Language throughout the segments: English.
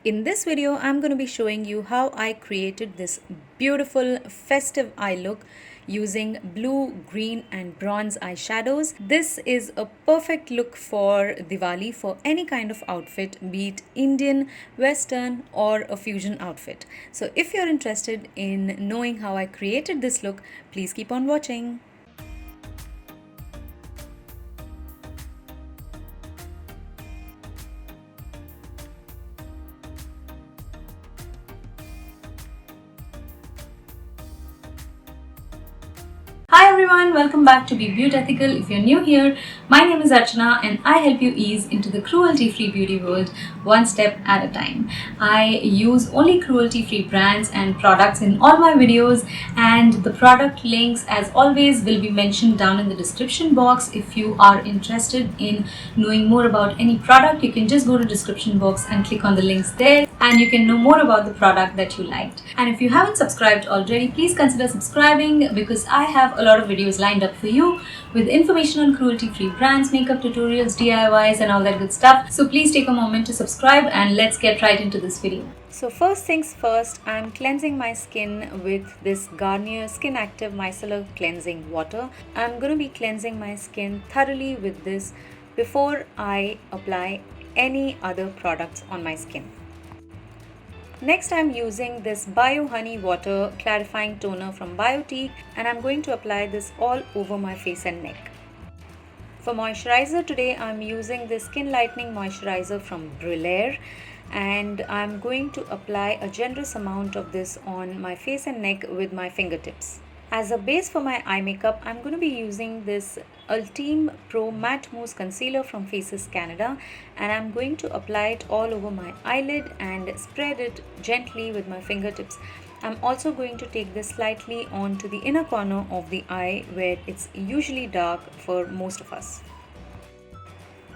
In this video, I'm going to be showing you how I created this beautiful festive eye look using blue, green and bronze eyeshadows. This is a perfect look for Diwali for any kind of outfit, be it Indian, Western or a fusion outfit. So if you're interested in knowing how I created this look, please keep on watching. Hi everyone, welcome back to Be Beautethical. If you're new here, my name is Archana and I help you ease into the cruelty-free beauty world one step at a time. I use only cruelty-free brands and products in all my videos, and the product links as always will be mentioned down in the description box. If you are interested in knowing more about any product, you can just go to description box and click on the links there and you can know more about the product that you liked. And if you haven't subscribed already, please consider subscribing because I have a lot of videos lined up for you with information on cruelty-free brands, makeup tutorials, DIYs and all that good stuff. So please take a moment to subscribe and let's get right into this video. So first things first, I'm cleansing my skin with this Garnier Skin Active Micellar Cleansing Water. I'm going to be cleansing my skin thoroughly with this before I apply any other products on my skin. Next, I'm using this Bio Honey Water Clarifying Toner from Biotique and I'm going to apply this all over my face and neck. For moisturizer today, I'm using this Skin Lightening Moisturizer from Brulaire and I'm going to apply a generous amount of this on my face and neck with my fingertips. As a base for my eye makeup, I'm going to be using this Ultime Pro Matte Mousse Concealer from Faces Canada and I'm going to apply it all over my eyelid and spread it gently with my fingertips. I'm also going to take this slightly onto the inner corner of the eye where it's usually dark for most of us.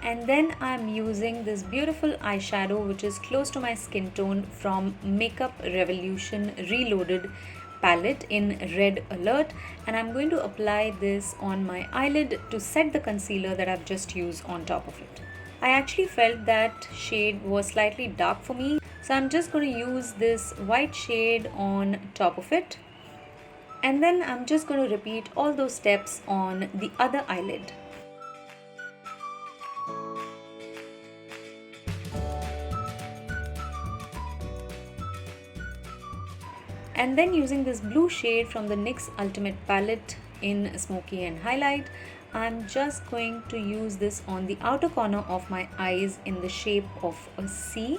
And then I'm using this beautiful eyeshadow which is close to my skin tone from Makeup Revolution Reloaded palette in Red Alert, and I'm going to apply this on my eyelid to set the concealer that I've just used on top of it. I actually felt that shade was slightly dark for me, so I'm just going to use this white shade on top of it, and then I'm just going to repeat all those steps on the other eyelid. And then using this blue shade from the NYX Ultimate palette in Smoky and Highlight, I'm just going to use this on the outer corner of my eyes in the shape of a C.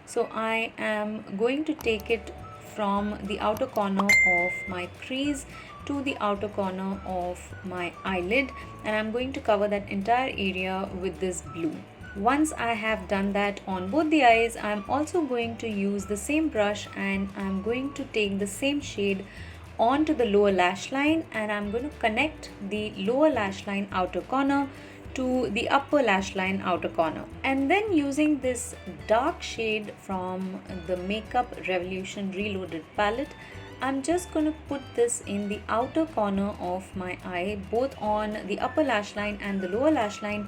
So I am going to take it from the outer corner of my crease to the outer corner of my eyelid, and I'm going to cover that entire area with this blue. Once I have done that on both the eyes, I'm also going to use the same brush and I'm going to take the same shade onto the lower lash line and I'm going to connect the lower lash line outer corner to the upper lash line outer corner. And then using this dark shade from the Makeup Revolution Reloaded palette, I'm just going to put this in the outer corner of my eye, both on the upper lash line and the lower lash line.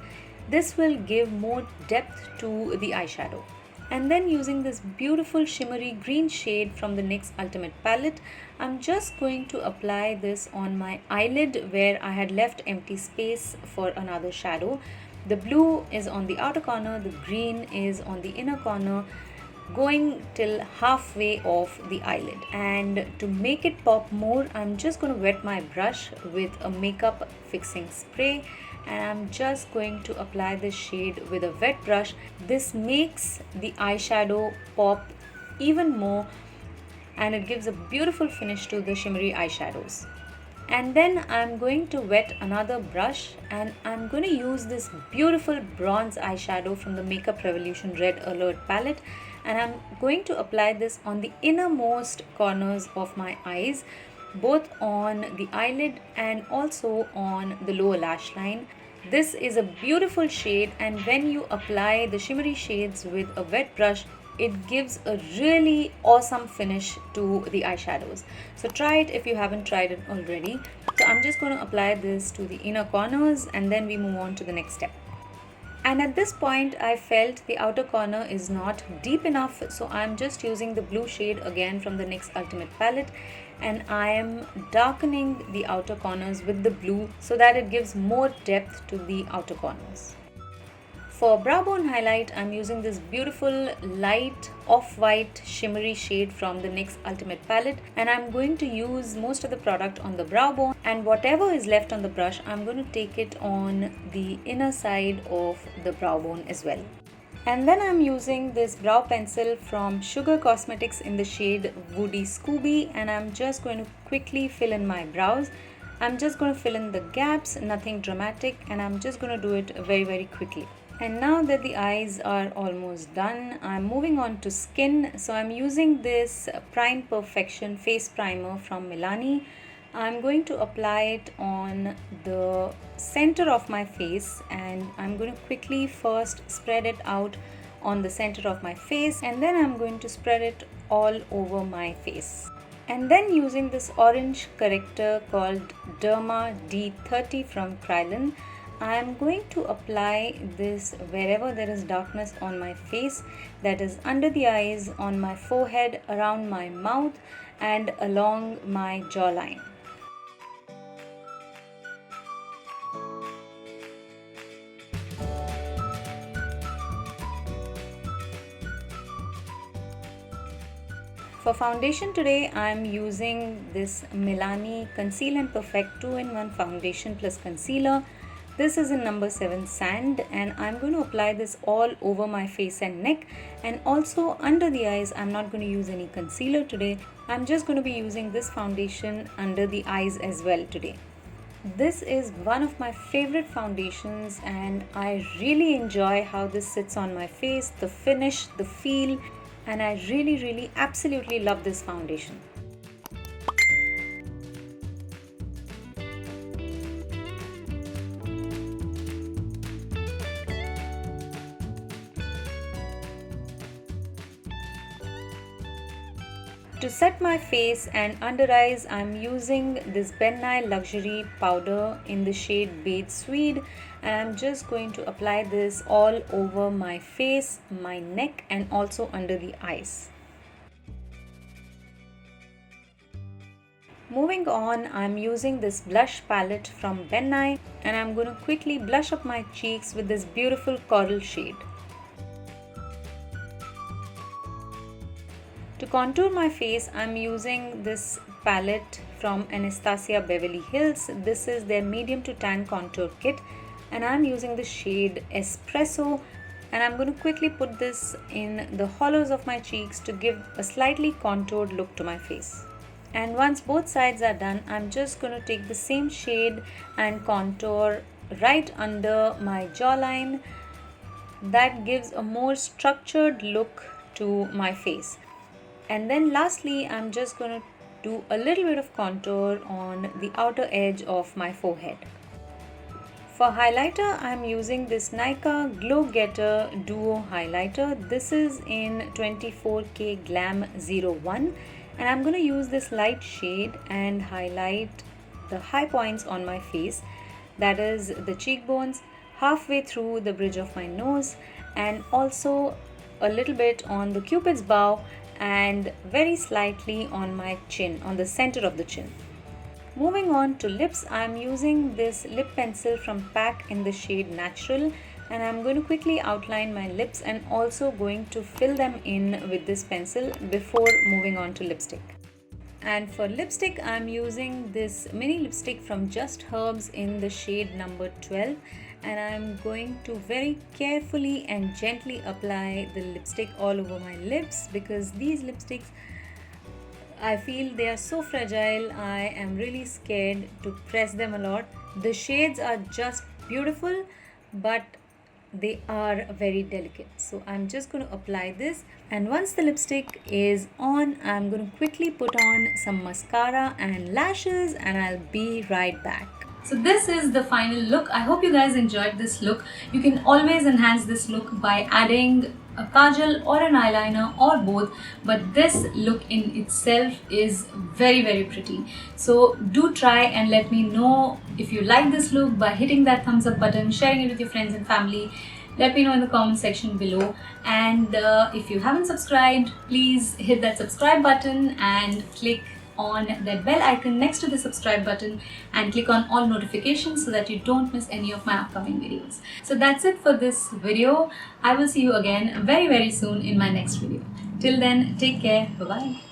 This will give more depth to the eyeshadow. And then using this beautiful shimmery green shade from the NYX Ultimate palette, I'm just going to apply this on my eyelid where I had left empty space for another shadow. The blue is on the outer corner, the green is on the inner corner, going till halfway of the eyelid. And to make it pop more, I'm just going to wet my brush with a makeup fixing spray and I'm just going to apply this shade with a wet brush. This makes the eyeshadow pop even more and it gives a beautiful finish to the shimmery eyeshadows. And then I'm going to wet another brush and I'm going to use this beautiful bronze eyeshadow from the Makeup Revolution Red Alert palette and I'm going to apply this on the innermost corners of my eyes, both on the eyelid and also on the lower lash line. This is a beautiful shade and when you apply the shimmery shades with a wet brush, it gives a really awesome finish to the eyeshadows. So try it if you haven't tried it already. So I'm just going to apply this to the inner corners and then we move on to the next step. And at this point I felt the outer corner is not deep enough, so I'm just using the blue shade again from the NYX Ultimate palette, and I am darkening the outer corners with the blue so that it gives more depth to the outer corners. For brow bone highlight, I'm using this beautiful light off-white shimmery shade from the NYX Ultimate palette, and I'm going to use most of the product on the brow bone, and whatever is left on the brush, I'm going to take it on the inner side of the brow bone as well. And then I'm using this brow pencil from Sugar Cosmetics in the shade Woody Scooby, and I'm just going to quickly fill in my brows. I'm just going to fill in the gaps, nothing dramatic, and I'm just going to do it very quickly. And now that the eyes are almost done, I'm moving on to skin. So I'm using this Prime Perfection face primer from Milani. I'm going to apply it on the center of my face, and I'm going to quickly first spread it out on the center of my face, and then I'm going to spread it all over my face. And then using this orange corrector called Derma D30 from Krylon, I am going to apply this wherever there is darkness on my face, that is under the eyes, on my forehead, around my mouth, and along my jawline. For foundation today, I am using this Milani Conceal and Perfect 2-in-1 foundation plus concealer. This is in number 7 Sand, and I'm going to apply this all over my face and neck, and also under the eyes. I'm not going to use any concealer today. I'm just going to be using this foundation under the eyes as well today. This is one of my favorite foundations, and I really enjoy how this sits on my face, the finish, the feel, and I really absolutely love this foundation. To set my face and under eyes, I'm using this Ben Nye Luxury powder in the shade Beige Swede, and I'm just going to apply this all over my face, my neck, and also under the eyes. Moving on, I'm using this blush palette from Ben Nye, and I'm going to quickly blush up my cheeks with this beautiful coral shade. To contour my face, I'm using this palette from Anastasia Beverly Hills. This is their medium to tan contour kit, and I'm using the shade Espresso, and I'm going to quickly put this in the hollows of my cheeks to give a slightly contoured look to my face. And once both sides are done, I'm just going to take the same shade and contour right under my jawline. That gives a more structured look to my face. And then lastly, I'm just going to do a little bit of contour on the outer edge of my forehead. For highlighter, I'm using this Nykaa Glow Getter Duo Highlighter. This is in 24K Glam 01, and I'm going to use this light shade and highlight the high points on my face, that is the cheekbones, halfway through the bridge of my nose, and also a little bit on the cupid's bow, and very slightly on my chin, on the center of the chin. Moving on to lips, I'm using this lip pencil from PAC in the shade Natural, and I'm going to quickly outline my lips and also going to fill them in with this pencil before moving on to lipstick. And for lipstick, I'm using this mini lipstick from Just Herbs in the shade number 12, and I'm going to very carefully and gently apply the lipstick all over my lips, because these lipsticks, I feel they are so fragile. I am really scared to press them a lot. The shades are just beautiful, but they are very delicate. So I'm just going to apply this, and once the lipstick is on, I'm going to quickly put on some mascara and lashes, and I'll be right back. So this is the final look. I hope you guys enjoyed this look. You can always enhance this look by adding a kajal or an eyeliner or both, but this look in itself is very pretty. So do try and let me know if you like this look by hitting that thumbs up button, sharing it with your friends and family. Let me know in the comment section below. And if you haven't subscribed, please hit that subscribe button and click on that bell icon next to the subscribe button and click on all notifications so that you don't miss any of my upcoming videos. So that's it for this video. I will see you again very soon in my next video. Till then, take care. Bye bye.